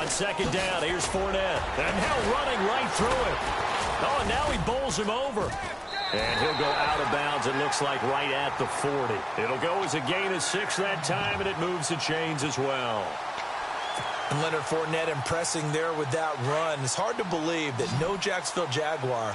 On second down, here's Fournette. And now running right through it. Oh, and now he bowls him over. And he'll go out of bounds, it looks like, right at the 40. It'll go as a gain of 6 that time, and it moves the chains as well. And Leonard Fournette impressing there with that run. It's hard to believe that no Jacksonville Jaguar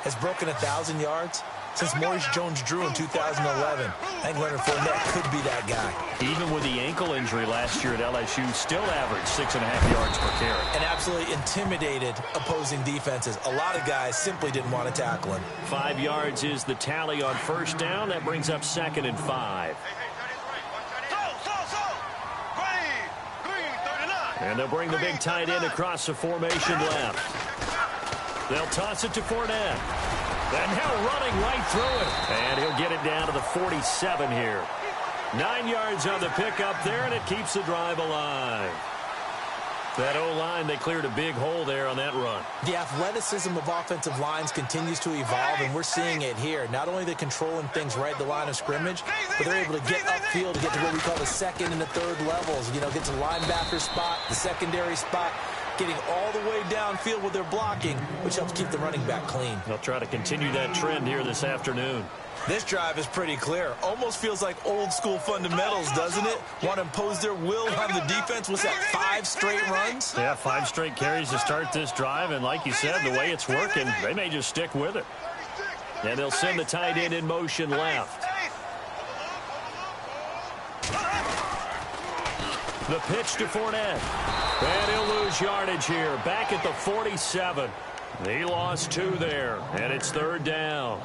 has broken 1,000 yards since Maurice Jones-Drew in 2011. I think Leonard Fournette could be that guy. Even with the ankle injury last year at LSU, still averaged 6.5 yards per carry. And absolutely intimidated opposing defenses. A lot of guys simply didn't want to tackle him. 5 yards is the tally on first down. That brings up 2nd and 5. And they'll bring the big tight end across the formation left. They'll toss it to Fournette. And now running right through it. And he'll get it down to the 47 here. 9 yards on the pickup there, and it keeps the drive alive. That O-line, they cleared a big hole there on that run. The athleticism of offensive lines continues to evolve, and we're seeing it here. Not only are they controlling things right at the line of scrimmage, but they're able to get upfield to get to what we call the second and the third levels. You know, get to the linebacker spot, the secondary spot, getting all the way downfield with their blocking, which helps keep the running back clean. They'll try to continue that trend here this afternoon. This drive is pretty clear. Almost feels like old school fundamentals, doesn't it? Want to impose their will on the defense. What's that, 5 straight runs? Yeah, 5 straight carries to start this drive. And like you said, the way it's working, they may just stick with it. And they'll send the tight end in motion left. The pitch to Fournette. And he'll lose yardage here. Back at the 47. He lost 2 there. And it's 3rd down.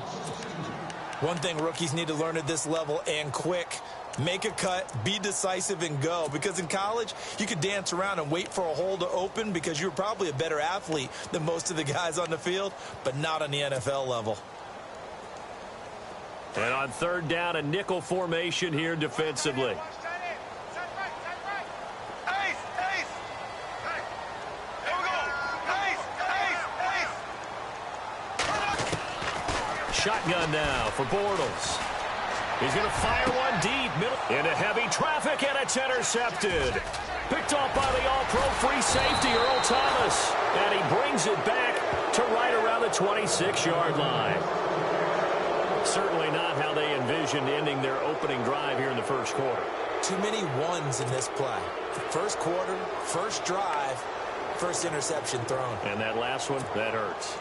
One thing rookies need to learn at this level, and quick: make a cut, be decisive, and go. Because in college, you could dance around and wait for a hole to open because you're probably a better athlete than most of the guys on the field, but not on the NFL level. And on 3rd down, a nickel formation here defensively. Shotgun now for Bortles. He's going to fire one deep. Middle into heavy traffic, and it's intercepted. Picked off by the all-pro free safety, Earl Thomas. And he brings it back to right around the 26-yard line. Certainly not how they envisioned ending their opening drive here in the first quarter. Too many ones in this play. First quarter, first drive, first interception thrown. And that last one, that hurts.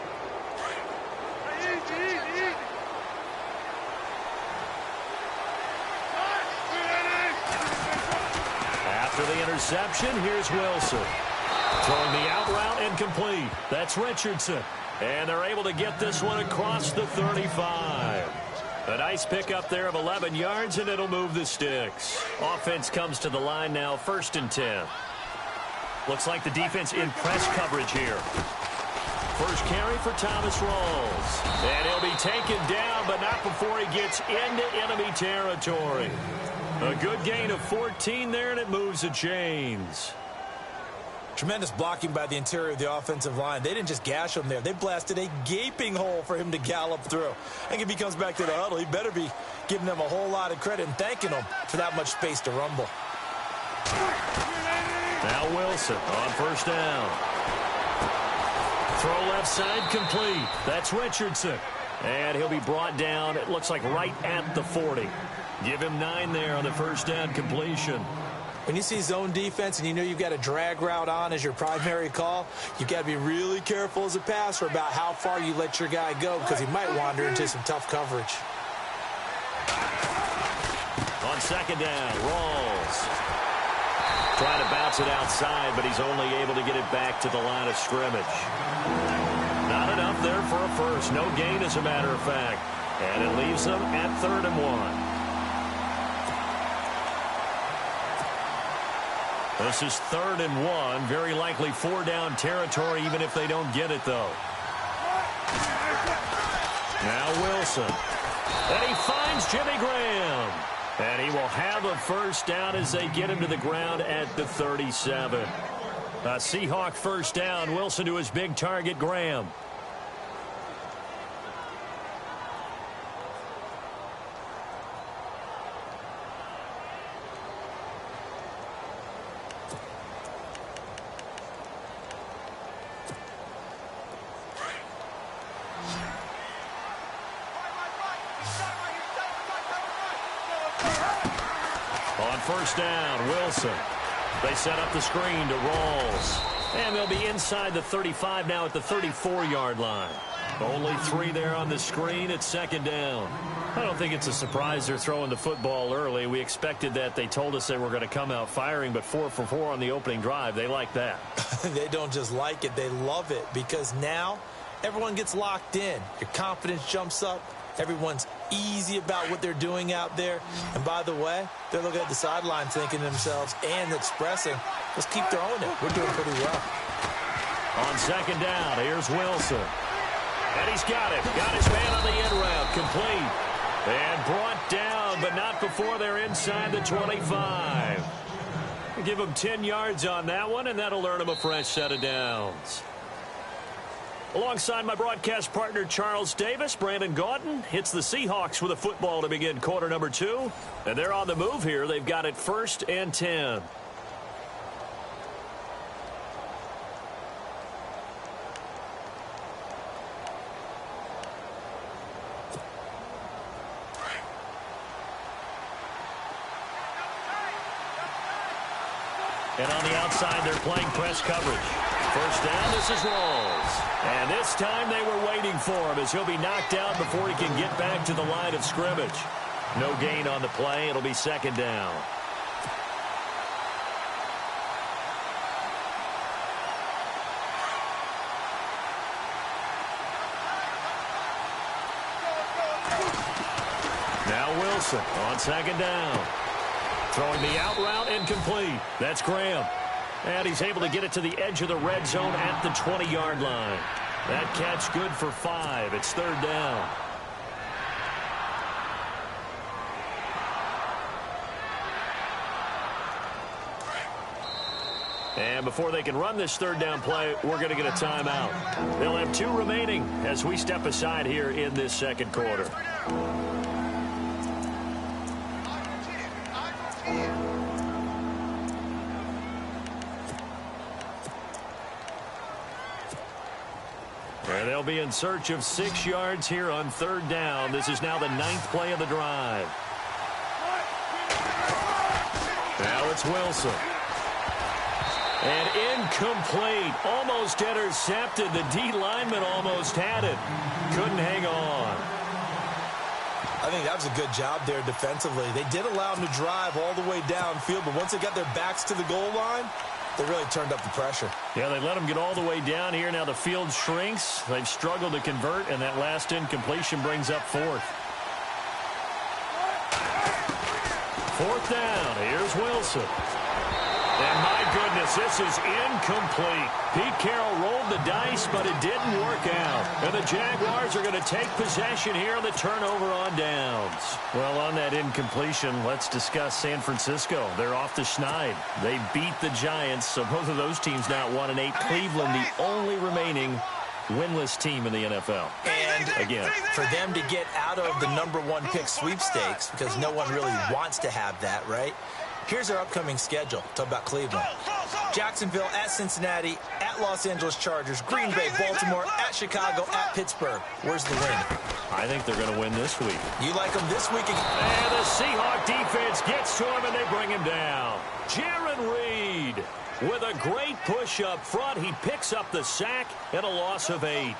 After the interception, here's Wilson. Throwing the out route incomplete. That's Richardson. And they're able to get this one across the 35. A nice pickup there of 11 yards, and it'll move the sticks. Offense comes to the line now, 1st and 10. Looks like the defense in press coverage here. First carry for Thomas Rawls. And he'll be taken down, but not before he gets into enemy territory. A good gain of 14 there, and it moves the chains. Tremendous blocking by the interior of the offensive line. They didn't just gash him there. They blasted a gaping hole for him to gallop through. I think if he comes back to the huddle, he better be giving them a whole lot of credit and thanking them for that much space to rumble. Now Wilson on 1st down. Throw left side complete. That's Richardson. And he'll be brought down, it looks like right at the 40. Give him 9 there on the 1st down completion. When you see zone defense and you know you've got a drag route on as your primary call, you've got to be really careful as a passer about how far you let your guy go because he might wander into some tough coverage. On 2nd down, Rawls. Trying to bounce it outside, but he's only able to get it back to the line of scrimmage. Not enough there for a first. No gain, as a matter of fact. And it leaves them at 3rd and 1. This is 3rd and 1. Very likely 4-down territory, even if they don't get it, though. Now Wilson. And he finds Jimmy Graham. And he will have a 1st down as they get him to the ground at the 37. A Seahawk 1st down. Wilson to his big target, Graham. first down. Wilson. They set up the screen to Rawls. And they'll be inside the 35 now at the 34-yard line. Only 3 there on the screen at second down. I don't think it's a surprise they're throwing the football early. We expected that. They told us they were going to come out firing, but 4 for 4 on the opening drive. They like that. They don't just like it, they love it, because now everyone gets locked in. Your confidence jumps up. Everyone's easy about what they're doing out there. And by the way, they're looking at the sideline thinking to themselves and expressing, let's keep throwing it. We're doing pretty well. On second down, here's Wilson. And he's got it. Got his man on the end route. Complete. And brought down, but not before they're inside the 25. Give him 10 yards on that one, and that'll earn him a fresh set of downs. Alongside my broadcast partner, Charles Davis, Brandon Gaudin hits the Seahawks with a football to begin quarter number 2. And they're on the move here. They've got it 1st and 10. And on the outside, they're playing press coverage. First down, this is Rawls. And this time they were waiting for him as he'll be knocked out before he can get back to the line of scrimmage. No gain on the play. It'll be second down. Now Wilson on second down. Throwing the out route incomplete. That's Graham. And he's able to get it to the edge of the red zone at the 20-yard line. That catch good for 5. It's third down. And before they can run this third down play, we're going to get a timeout. They'll have 2 remaining as we step aside here in this second quarter. And they'll be in search of 6 yards here on third down. This is now the 9th play of the drive. Now it's Wilson. And incomplete. Almost intercepted. The D lineman almost had it. Couldn't hang on. I think that was a good job there defensively. They did allow them to drive all the way downfield, but once they got their backs to the goal line, they really turned up the pressure. Yeah, they let them get all the way down here. Now the field shrinks. They've struggled to convert, and that last incompletion brings up 4th. 4th down. Here's Wilson. And my goodness, this is incomplete. Pete Carroll rolled the dice, but it didn't work out. And the Jaguars are going to take possession here on the turnover on downs. Well, on that incompletion, let's discuss San Francisco. They're off the schneid. They beat the Giants, so both of those teams now 1-8. Cleveland, the only remaining winless team in the NFL. And again, for them to get out of the #1 pick sweepstakes, because no one really wants to have that, right? Here's our upcoming schedule. Talk about Cleveland. Jacksonville at Cincinnati, at Los Angeles Chargers, Green Bay, Baltimore, at Chicago, at Pittsburgh. Where's the win? I think they're going to win this week. You like them this week again? And the Seahawk defense gets to him, and they bring him down. Jaron Reed with a great push up front. He picks up the sack and a loss of 8.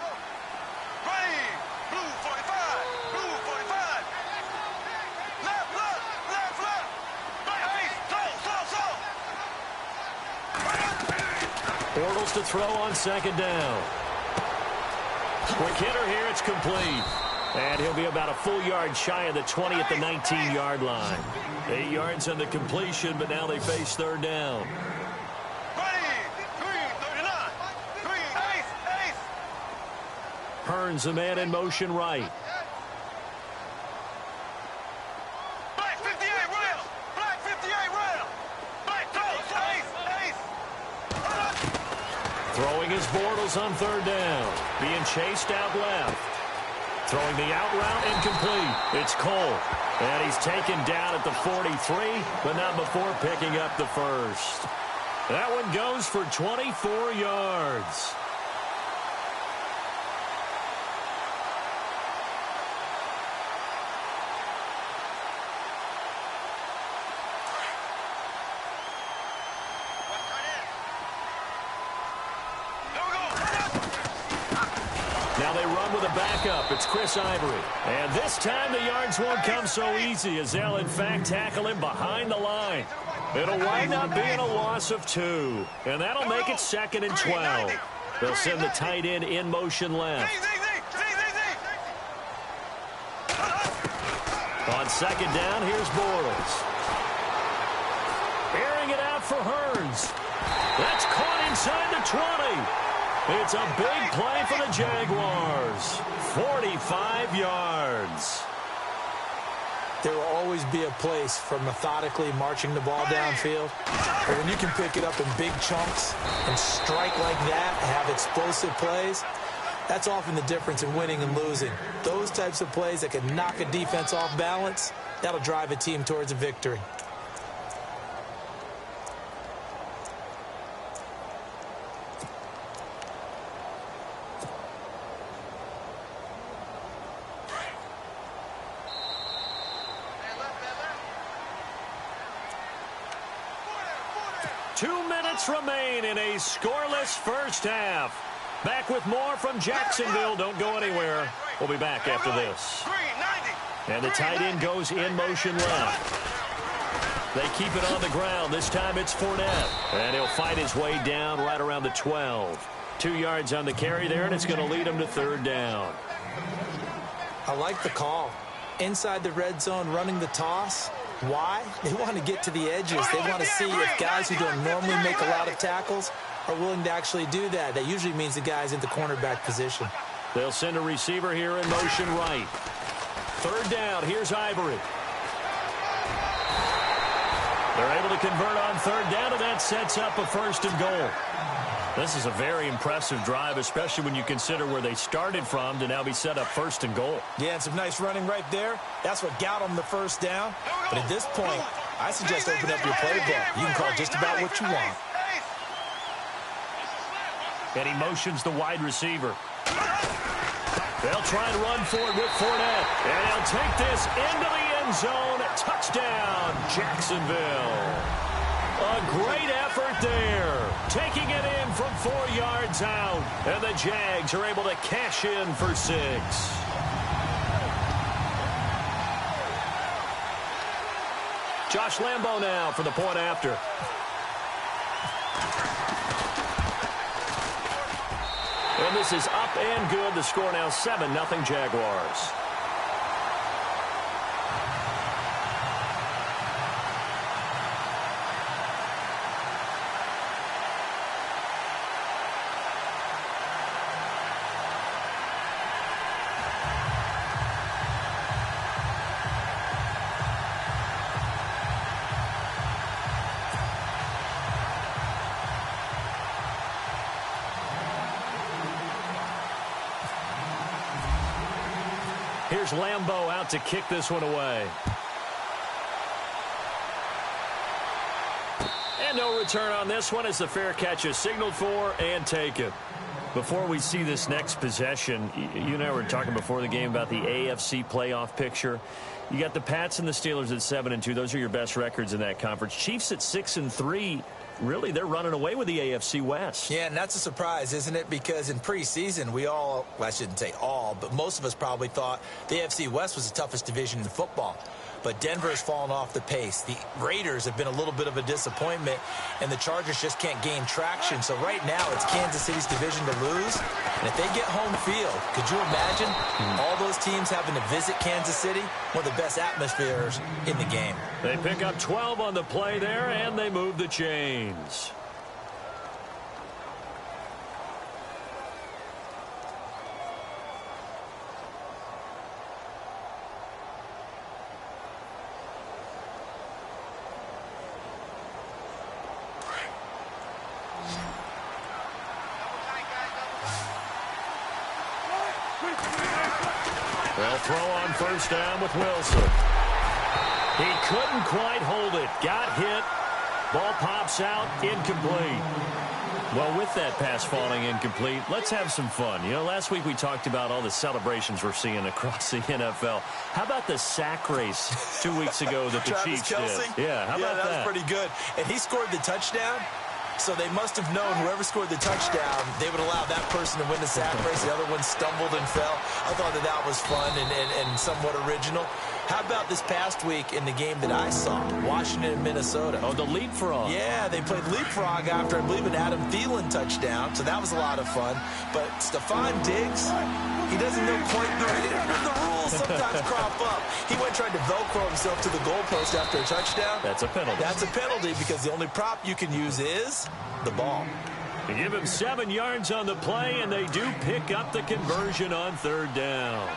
Bortles to throw on second down. Quick hitter here. It's complete. And he'll be about a full yard shy of the 20 at the 19-yard line. 8 yards on the completion, but now they face third down. Hearns, the man in motion right. Throwing his Bortles on third down. Being chased out left. Throwing the out route incomplete. It's Cole. And he's taken down at the 43, but not before picking up the first. That one goes for 24 yards. Now they run with a backup. It's Chris Ivory. And this time the yards won't come so easy as they'll, in fact, tackle him behind the line. It'll wind up being a loss of 2. And that'll make it 2nd and 12. They'll send the tight end in motion left. On 2nd down, here's Bortles. Airing it out for Hearns. That's caught inside the 20. It's a big play for the Jaguars. 45 yards. There will always be a place for methodically marching the ball downfield. But when you can pick it up in big chunks and strike like that, have explosive plays, that's often the difference in winning and losing. Those types of plays that can knock a defense off balance, that'll drive a team towards a victory. Remain in a scoreless first half. Back with more from Jacksonville. Don't go anywhere. We'll be back after this. And the tight end goes in motion left. They keep it on the ground. This time it's Fournette. And he'll fight his way down right around the 12. 2 yards on the carry there, and it's going to lead him to 3rd down. I like the call. Inside the red zone, running the toss. Why? They want to get to the edges. They want to see if guys who don't normally make a lot of tackles are willing to actually do that. That usually means the guy's in the cornerback position. They'll send a receiver here in motion right. 3rd down. Here's Ivory. They're able to convert on 3rd down, and that sets up a 1st and goal. This is a very impressive drive, especially when you consider where they started from to now be set up 1st and goal. Yeah, and some nice running right there. That's what got them the 1st down. But at this point, I suggest open up your playbook. You can call just about what you want. And he motions the wide receiver. They'll try and run for it with Fournette. And he'll take this into the end zone. Touchdown, Jacksonville. A great effort there. Taking it in from 4 yards out. And the Jags are able to cash in for 6. Josh Lambo now for the point after. And this is up and good. The score now 7-0 Jaguars. Here's Lambo out to kick this one away. And no return on this one as the fair catch is signaled for and taken. Before we see this next possession, you and I were talking before the game about the AFC playoff picture. You got the Pats and the Steelers at 7-2. Those are your best records in that conference. Chiefs at 6-3. Really, they're running away with the AFC West. Yeah, and that's a surprise, isn't it? Because in preseason, well, I shouldn't say all, but most of us probably thought the AFC West was the toughest division in football. But Denver has fallen off the pace. The Raiders have been a little bit of a disappointment, and the Chargers just can't gain traction. So right now, it's Kansas City's division to lose. And if they get home field, could you imagine all those teams having to visit Kansas City? One of the best atmospheres in the game. They pick up 12 on the play there, and they move the chains. They'll throw on first down with Wilson. He couldn't quite hold it. Got hit. Ball pops out. Incomplete. Well, with that pass falling incomplete, let's have some fun. You know, last week we talked about all the celebrations we're seeing across the NFL. How about the sack race 2 weeks ago that the Chiefs did? Yeah, Yeah, how about that? That was pretty good. And he scored the touchdown. So they must have known whoever scored the touchdown, they would allow that person to win the sack race. The other one stumbled and fell. I thought that was fun and somewhat original. How about this past week in the game that I saw, Washington and Minnesota? Oh, the leapfrog. Yeah, they played leapfrog after, I believe, an Adam Thielen touchdown, so that was a lot of fun. But Stephon Diggs, he doesn't know quite the rules sometimes crop up. He went and tried to Velcro himself to the goalpost after a touchdown. That's a penalty. That's a penalty because the only prop you can use is the ball. They give him 7 yards on the play, and they do pick up the conversion on 3rd down.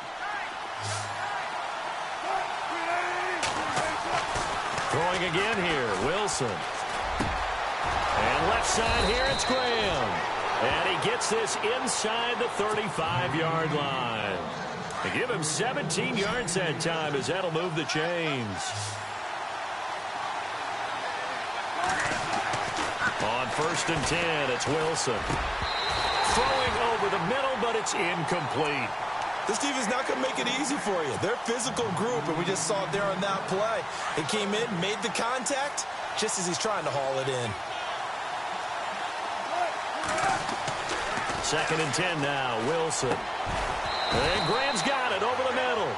Throwing again here, Wilson. And left side here, it's Graham. And he gets this inside the 35-yard line. They give him 17 yards that time as that'll move the chains. On 1st and 10, it's Wilson. Throwing over the middle, but it's incomplete. This team is not going to make it easy for you. They're a physical group, and we just saw it there on that play. It came in, made the contact, just as he's trying to haul it in. 2nd and 10 now, Wilson. And Graham's got it over the middle.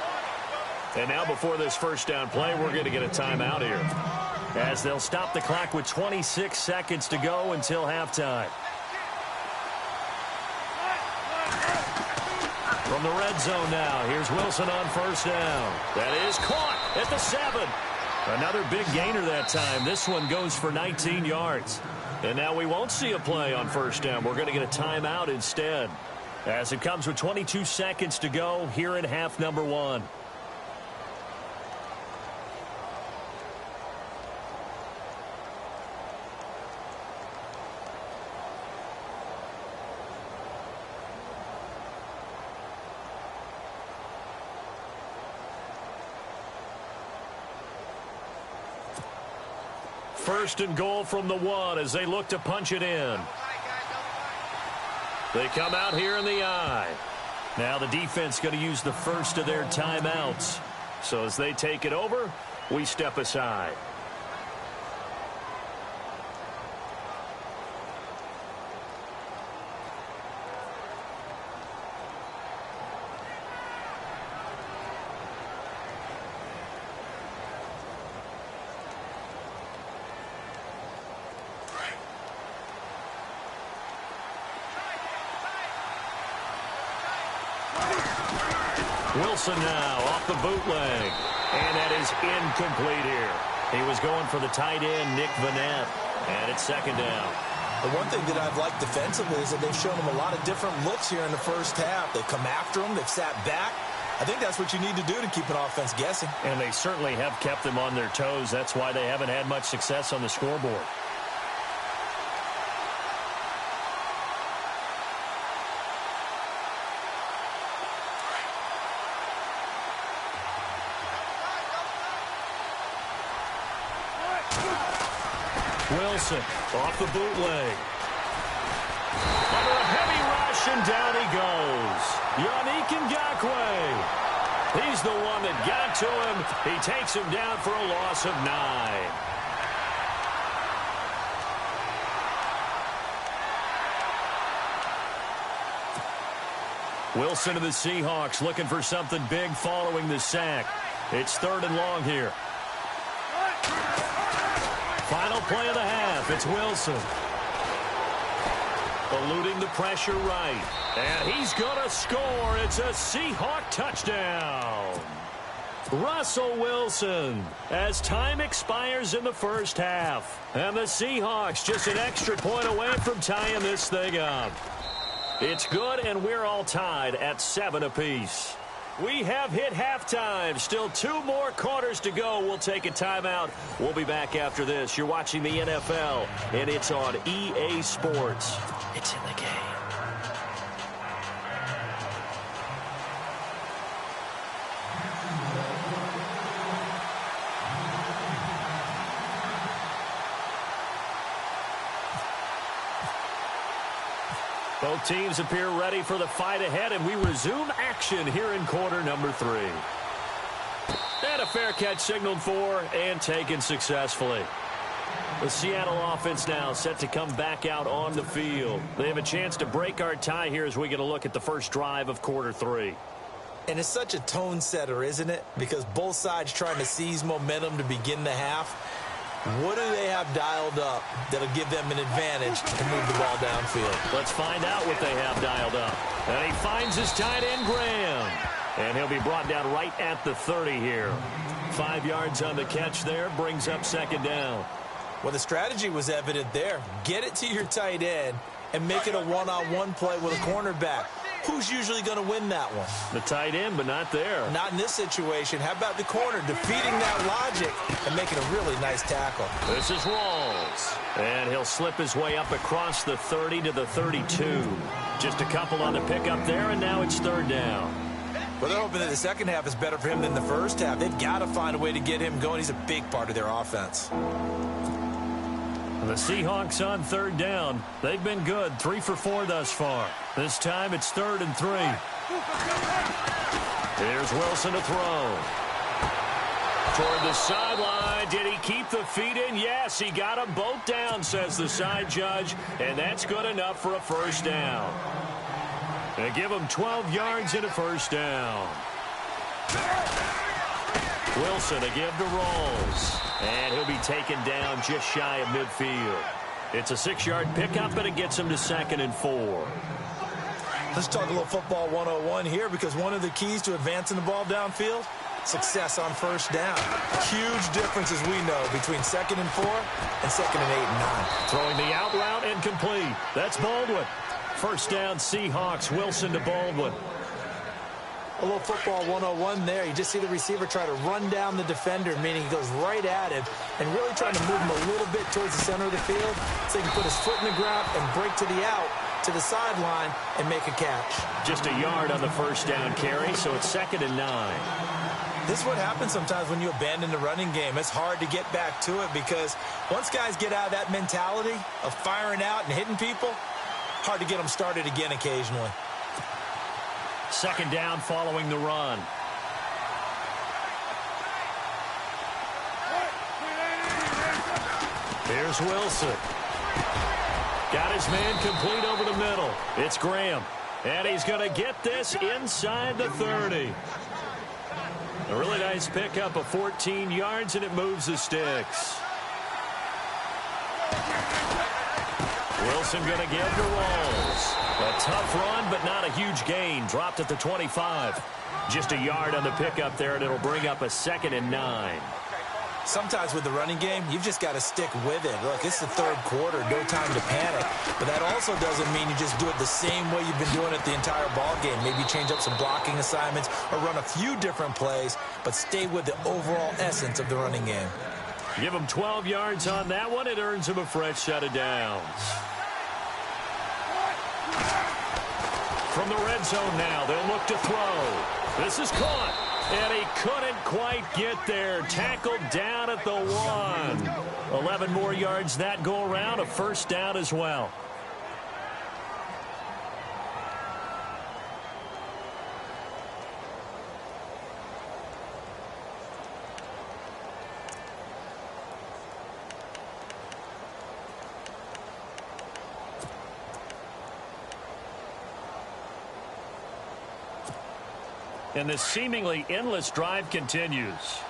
And now before this 1st down play, we're going to get a timeout here, as they'll stop the clock with 26 seconds to go until halftime. From the red zone now, here's Wilson on 1st down. That is caught at the 7. Another big gainer that time. This one goes for 19 yards. And now we won't see a play on 1st down. We're going to get a timeout instead, as it comes with 22 seconds to go here in half number 1. First and goal from the 1 as they look to punch it in. They come out here in the I. Now the defense going to use the first of their timeouts. So as they take it over, we step aside. Wilson now off the bootleg. And that is incomplete here. He was going for the tight end, Nick Vanette. And it's 2nd down. The one thing that I've liked defensively is that they've shown him a lot of different looks here in the 1st half. They've come after him. They've sat back. I think that's what you need to do to keep an offense guessing. And they certainly have kept them on their toes. That's why they haven't had much success on the scoreboard. Wilson off the bootleg. Under a heavy rush, and down he goes. Yannick Ngakoue. He's the one that got to him. He takes him down for a loss of 9. Wilson of the Seahawks looking for something big following the sack. It's 3rd and long here. Final play of the half. It's Wilson. Eluding the pressure right. And he's going to score. It's a Seahawk touchdown. Russell Wilson, as time expires in the 1st half. And the Seahawks just an extra point away from tying this thing up. It's good, and we're all tied at 7 apiece. We have hit halftime. Still 2 more quarters to go. We'll take a timeout. We'll be back after this. You're watching the NFL, and it's on EA Sports. It's in the game. Both teams appear ready for the fight ahead, and we resume action here in quarter number 3. And a fair catch signaled for and taken successfully. The Seattle offense now set to come back out on the field. They have a chance to break our tie here as we get a look at the first drive of quarter 3. And it's such a tone setter, isn't it? Because both sides trying to seize momentum to begin the half. What do they have dialed up that'll give them an advantage to move the ball downfield? Let's find out what they have dialed up. And he finds his tight end, Graham. And he'll be brought down right at the 30 here. 5 yards on the catch there, brings up second down. Well, the strategy was evident there. Get it to your tight end and make it a one-on-one play with a cornerback. Who's usually going to win that one? The tight end, but not there. Not in this situation. How about the corner defeating that logic and making a really nice tackle? This is Rawls. And he'll slip his way up across the 30 to the 32. Just a couple on the pickup there, and now it's third down. Well, they're hoping that the second half is better for him than the first half. They've got to find a way to get him going. He's a big part of their offense. The Seahawks on third down. They've been good, 3 for 4 thus far. This time it's 3rd and 3. Here's Wilson to throw. Toward the sideline. Did he keep the feet in? Yes, he got them both down, says the side judge. And that's good enough for a first down. They give him 12 yards and a first down. Wilson to give to Rawls. And he'll be taken down just shy of midfield. It's a 6-yard pickup, but it gets him to 2nd and 4. Let's talk a little football 101 here, because one of the keys to advancing the ball downfield, success on first down. Huge difference, as we know, between 2nd and 4 and 2nd and 8 and 9. Throwing the out route and complete. That's Baldwin. First down, Seahawks. Wilson to Baldwin. A little football 101 there. You just see the receiver try to run down the defender, meaning he goes right at him and really trying to move him a little bit towards the center of the field so he can put his foot in the ground and break to the out, to the sideline, and make a catch. Just a yard on the first down carry, so it's 2nd and 9. This is what happens sometimes when you abandon the running game. It's hard to get back to it because once guys get out of that mentality of firing out and hitting people, hard to get them started again occasionally. 2nd down following the run. Here's Wilson. Got his man complete over the middle. It's Graham. And he's going to get this inside the 30. A really nice pickup of 14 yards, and it moves the sticks. Wilson going to give to Rawls. A tough run, but not a huge gain. Dropped at the 25. Just a yard on the pickup there, and it'll bring up a 2nd and 9. Sometimes with the running game, you've just got to stick with it. Look, it's the 3rd quarter, no time to panic. But that also doesn't mean you just do it the same way you've been doing it the entire ball game. Maybe change up some blocking assignments or run a few different plays, but stay with the overall essence of the running game. Give him 12 yards on that one. It earns him a fresh set of downs. From the red zone now, they'll look to throw. This is caught, and he couldn't quite get there. Tackled down at the 1. 11 more yards that go around, a first down as well. And this seemingly endless drive continues.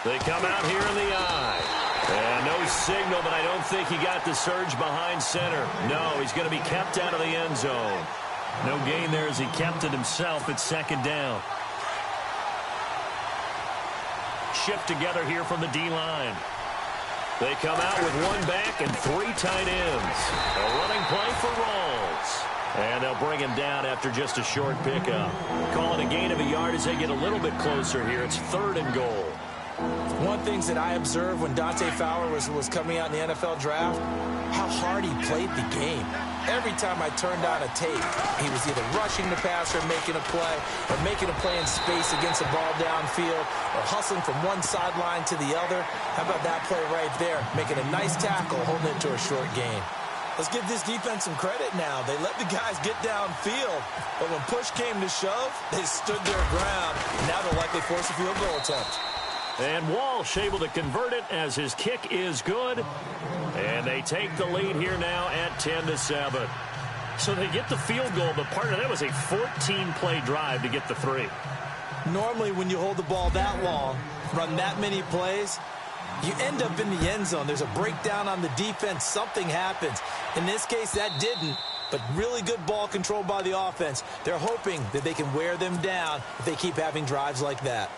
They come out here in the eye. And no signal, but I don't think he got the surge behind center. No, he's going to be kept out of the end zone. No gain there as he kept it himself at 2nd down. Shift together here from the D-line. They come out with 1 back and 3 tight ends. A running play for Rawls. And they'll bring him down after just a short pickup. Calling a gain of a yard as they get a little bit closer here. It's 3rd and goal. One of the things that I observed when Dante Fowler was coming out in the NFL draft, how hard he played the game. Every time I turned on a tape, he was either rushing the passer, making a play, or making a play in space against the ball downfield, or hustling from one sideline to the other. How about that play right there? Making a nice tackle, holding it to a short gain. Let's give this defense some credit now. They let the guys get downfield, but when push came to shove, they stood their ground. Now they'll likely force a field goal attempt. And Walsh able to convert it as his kick is good. And they take the lead here now at 10-7. So they get the field goal, but part of that was a 14-play drive to get the 3. Normally when you hold the ball that long, run that many plays, you end up in the end zone. There's a breakdown on the defense. Something happens. In this case, that didn't. But really good ball control by the offense. They're hoping that they can wear them down if they keep having drives like that.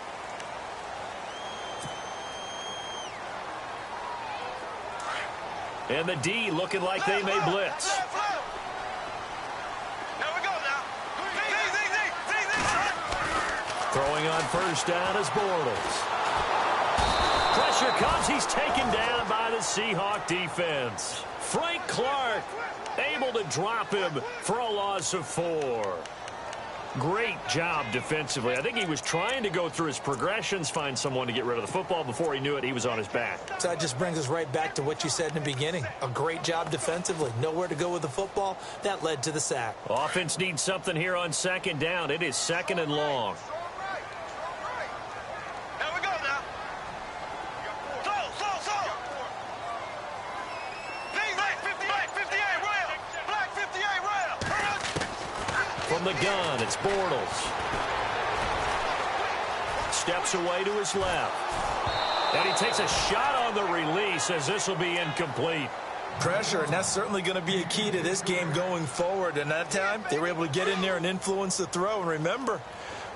And the D looking like they may blitz. Throwing on first down is Bortles. Pressure comes. He's taken down by the Seahawk defense. Frank Clark able to drop him for a loss of 4. Great job defensively. I think he was trying to go through his progressions, find someone to get rid of the football. Before he knew it, he was on his back. So that just brings us right back to what you said in the beginning. A great job defensively. Nowhere to go with the football. That led to the sack. Offense needs something here on second down. It is second and long. From the gun, it's Bortles. Steps away to his left. And he takes a shot on the release as this will be incomplete. Pressure, and that's certainly going to be a key to this game going forward. And that time, they were able to get in there and influence the throw. And remember,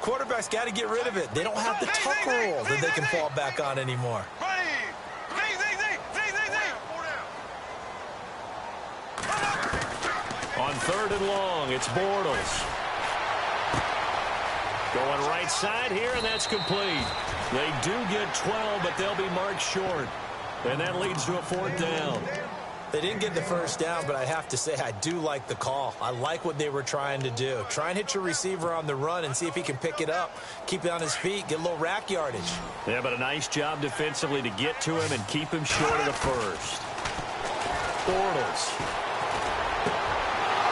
quarterbacks got to get rid of it. They don't have the tuck roll that they can fall back on anymore. On third and long, it's Bortles. Going right side here, and that's complete. They do get 12, but they'll be marked short. And that leads to a 4th down. They didn't get the first down, but I have to say I do like the call. I like what they were trying to do. Try and hit your receiver on the run and see if he can pick it up. Keep it on his feet, get a little rack yardage. Yeah, but a nice job defensively to get to him and keep him short of the first. Bortles.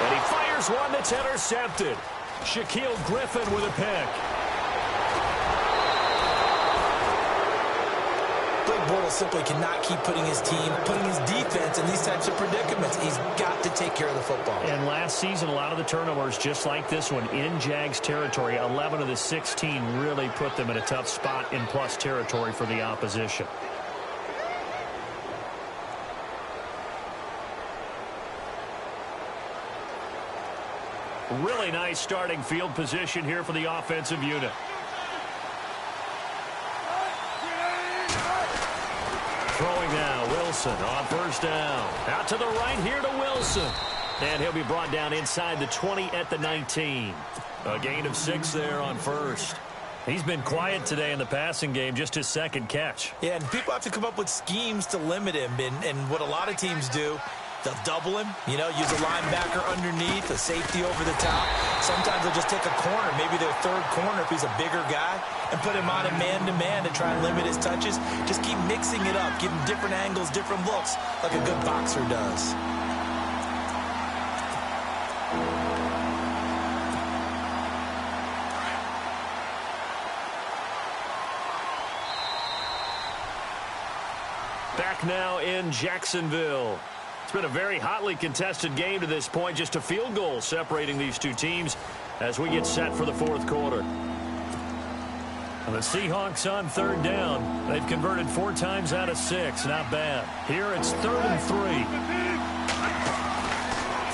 And he fires one that's intercepted. Shaquille Griffin with a pick. Blake Bortles simply cannot keep putting his team, putting his defense in these types of predicaments. He's got to take care of the football. And last season, a lot of the turnovers, just like this one, in Jags territory, 11 of the 16 really put them in a tough spot in plus territory for the opposition. Really nice starting field position here for the offensive unit. Throwing now, Wilson on first down. Out to the right here to Wilson. And he'll be brought down inside the 20 at the 19. A gain of 6 there on first. He's been quiet today in the passing game, just his second catch. Yeah, and people have to come up with schemes to limit him. And what a lot of teams do, they'll double him, use a linebacker underneath, a safety over the top. Sometimes they'll just take a corner, maybe their third corner if he's a bigger guy, and put him on a man-to-man to try and limit his touches. Just keep mixing it up, give him different angles, different looks, like a good boxer does. Back now in Jacksonville. It's been a very hotly contested game to this point. Just a field goal separating these two teams as we get set for the fourth quarter. And the Seahawks on third down. They've converted 4 times out of 6. Not bad. Here it's 3rd and 3.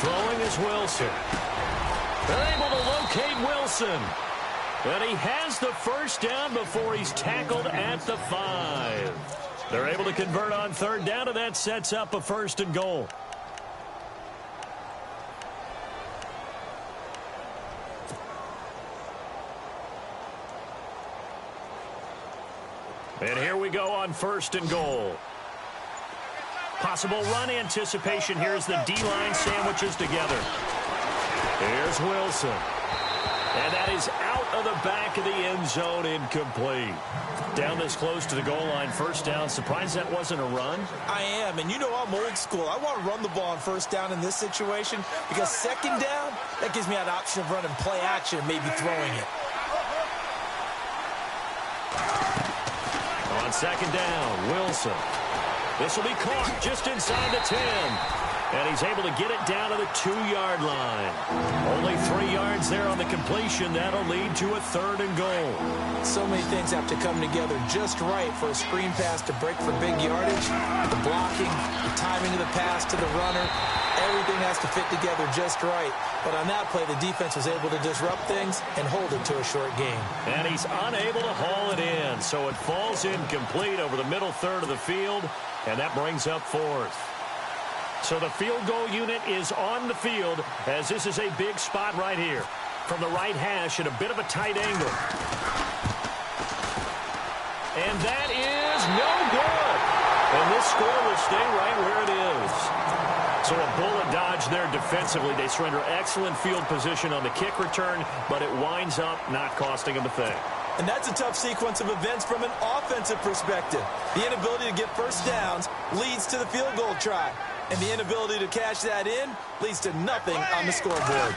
Throwing is Wilson. They're able to locate Wilson. And he has the first down before he's tackled at the 5. They're able to convert on third down, and that sets up a 1st and goal. And here we go on 1st and goal. Possible run anticipation here as the D-line sandwiches together. Here's Wilson. And that is out of the back of the end zone, incomplete. Down this close to the goal line, first down. Surprised that wasn't a run? I am, and I'm old school. I want to run the ball on first down in this situation because second down, that gives me an option of running play action and maybe throwing it. On On second down, Wilson. This will be caught just inside the 10. And he's able to get it down to the 2-yard line. Only 3 yards there on the completion. That'll lead to a 3rd and goal. So many things have to come together just right for a screen pass to break for big yardage. The blocking, the timing of the pass to the runner, everything has to fit together just right. But on that play, the defense was able to disrupt things and hold it to a short game. And he's unable to haul it in, so it falls incomplete over the middle third of the field, and that brings up 4th. So the field goal unit is on the field as this is a big spot right here. From the right hash at a bit of a tight angle. And that is no good. And this score will stay right where it is. So a bullet dodge there defensively. They surrender excellent field position on the kick return, but it winds up not costing them a thing. And that's a tough sequence of events from an offensive perspective. The inability to get first downs leads to the field goal try. And the inability to cash that in leads to nothing on the scoreboard.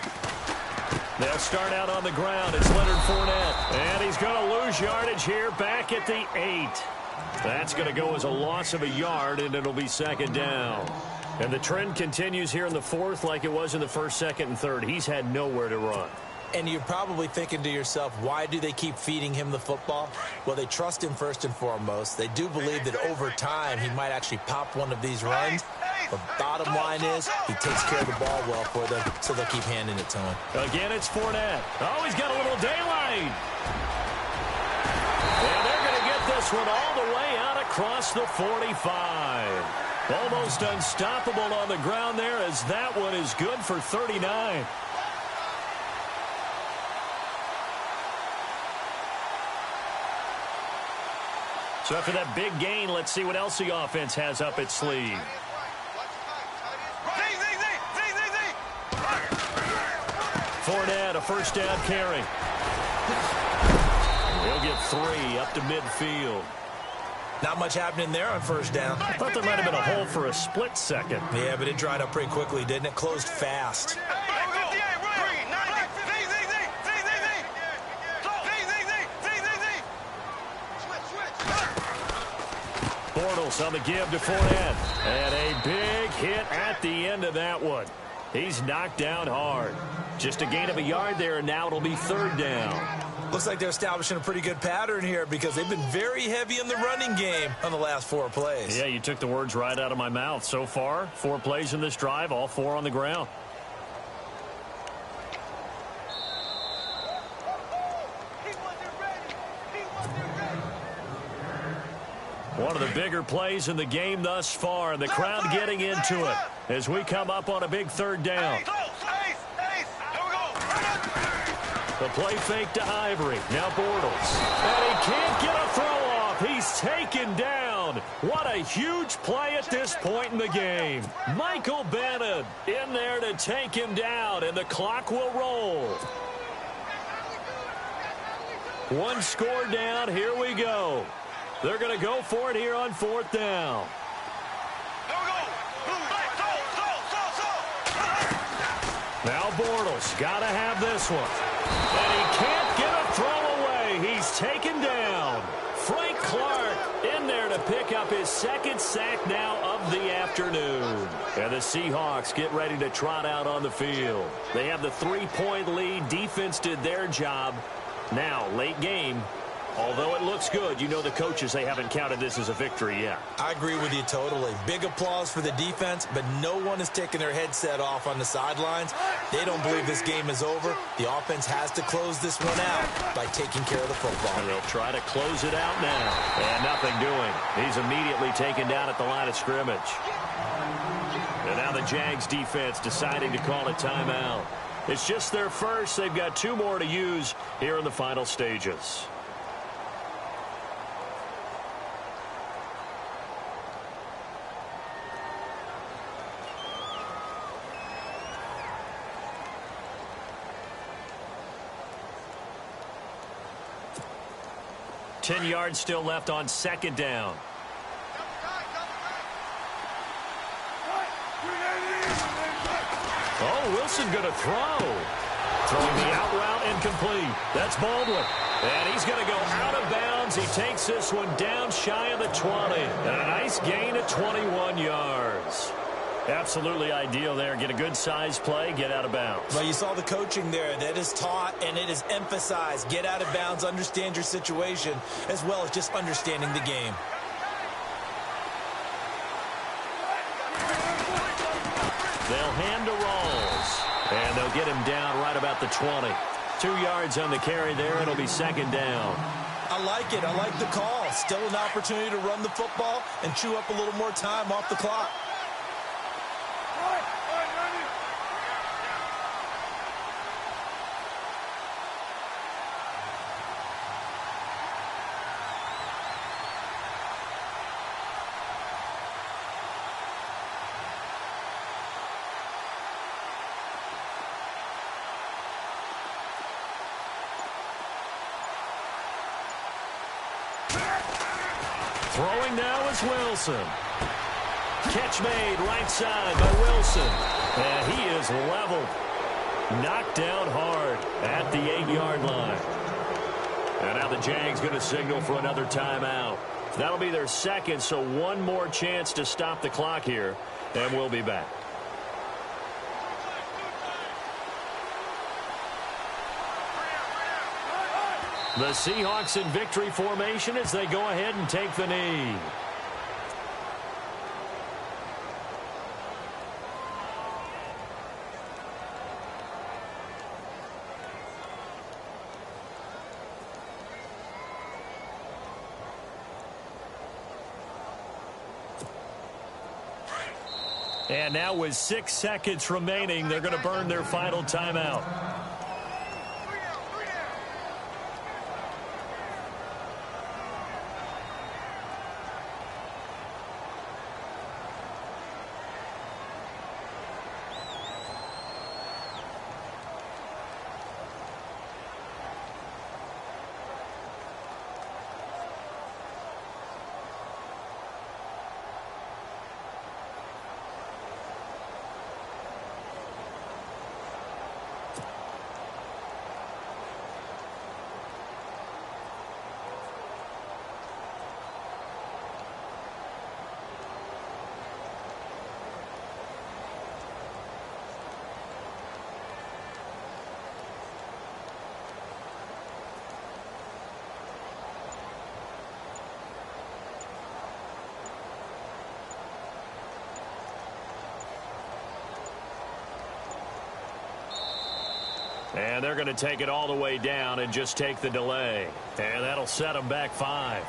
They'll start out on the ground. It's Leonard Fournette. And he's going to lose yardage here back at the 8. That's going to go as a loss of a yard, and it'll be second down. And the trend continues here in the 4th like it was in the 1st, 2nd, and 3rd. He's had nowhere to run. And you're probably thinking to yourself, why do they keep feeding him the football? Well, they trust him first and foremost. They do believe that over time he might actually pop one of these runs. But bottom line is he takes care of the ball well for them, so they'll keep handing it to him. Again, it's Fournette. Oh, he's got a little daylight. And they're going to get this one all the way out across the 45. Almost unstoppable on the ground there as that one is good for 39. So after that big gain, let's see what else the offense has up its sleeve. Fournette, a first down carry. He'll get 3 up to midfield. Not much happening there on first down. I thought there might have been a hole for a split second. Yeah, but it dried up pretty quickly, didn't it? Closed fast. Bortles on the give to Fournette. And a big hit at the end of that one. He's knocked down hard. Just a gain of a yard there, and now it'll be 3rd down. Looks like they're establishing a pretty good pattern here because they've been very heavy in the running game on the last 4 plays. Yeah, you took the words right out of my mouth. So far, 4 plays in this drive, all 4 on the ground. One of the bigger plays in the game thus far, and the crowd getting into it as we come up on a big 3rd down. The play fake to Ivory. Now Bortles. And he can't get a throw off. He's taken down. What a huge play at this point in the game. Michael Bannon in there to take him down, and the clock will roll. 1 score down. Here we go. They're going to go for it here on 4th down. Now Bortles got to have this one. And he can't get a throw away. He's taken down. Frank Clark in there to pick up his 2nd sack now of the afternoon. And the Seahawks get ready to trot out on the field. They have the 3-point lead. Defense did their job. Now, late game. Although it looks good, you know the coaches, they haven't counted this as a victory yet. I agree with you totally. Big applause for the defense, but no one is taking their headset off on the sidelines. They don't believe this game is over. The offense has to close this one out by taking care of the football. And they'll try to close it out now. And nothing doing. He's immediately taken down at the line of scrimmage. And now the Jags defense deciding to call a timeout. It's just their first. They've got 2 more to use here in the final stages. Ten yards still left on second down. Oh, Wilson going to throw. Throwing the out route incomplete. That's Baldwin. And he's going to go out of bounds. He takes this one down shy of the 20. And a nice gain of 21 yards. Absolutely ideal there. Get a good size play, get out of bounds. Well, you saw the coaching there. That is taught and it is emphasized. Get out of bounds, understand your situation, as well as just understanding the game. They'll hand to Rawls. And they'll get him down right about the 20. 2 yards on the carry there. It'll be second down. I like it. I like the call. Still an opportunity to run the football and chew up a little more time off the clock. Throwing now is Wilson. Catch made right side by Wilson. And he is leveled. Knocked down hard at the 8-yard line. And now the Jags going to signal for another timeout. That'll be their second, so one more chance to stop the clock here. And we'll be back. The Seahawks in victory formation as they go ahead and take the knee. And now with 6 seconds remaining, they're going to burn their final timeout. And they're going to take it all the way down and just take the delay. And that'll set them back 5.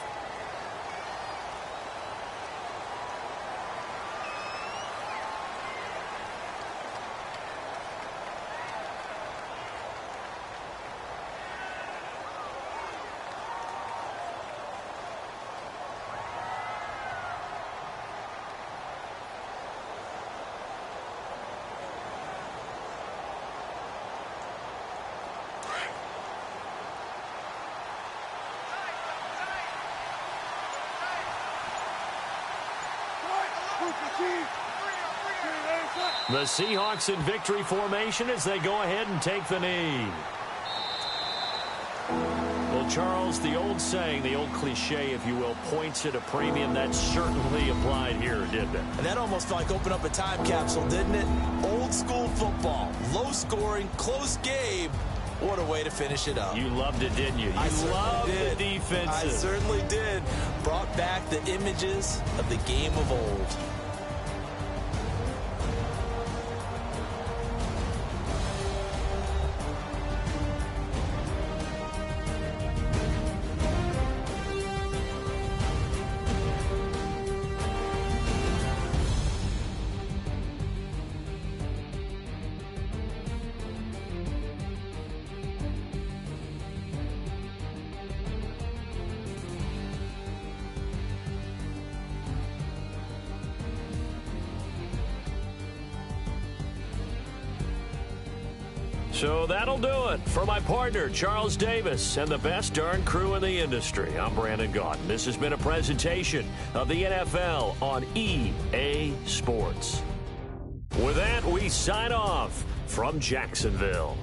The Seahawks in victory formation as they go ahead and take the knee. Well, Charles, the old saying, the old cliche, if you will, points at a premium, that certainly applied here, didn't it? And that almost felt like opened up a time capsule, didn't it? Old school football, low scoring, close game. What a way to finish it up. You loved it, didn't you? You loved the defensive. I certainly did. Brought back the images of the game of old. So that'll do it for my partner, Charles Davis, and the best darn crew in the industry. I'm Brandon Gaudin. This has been a presentation of the NFL on EA Sports. With that, we sign off from Jacksonville.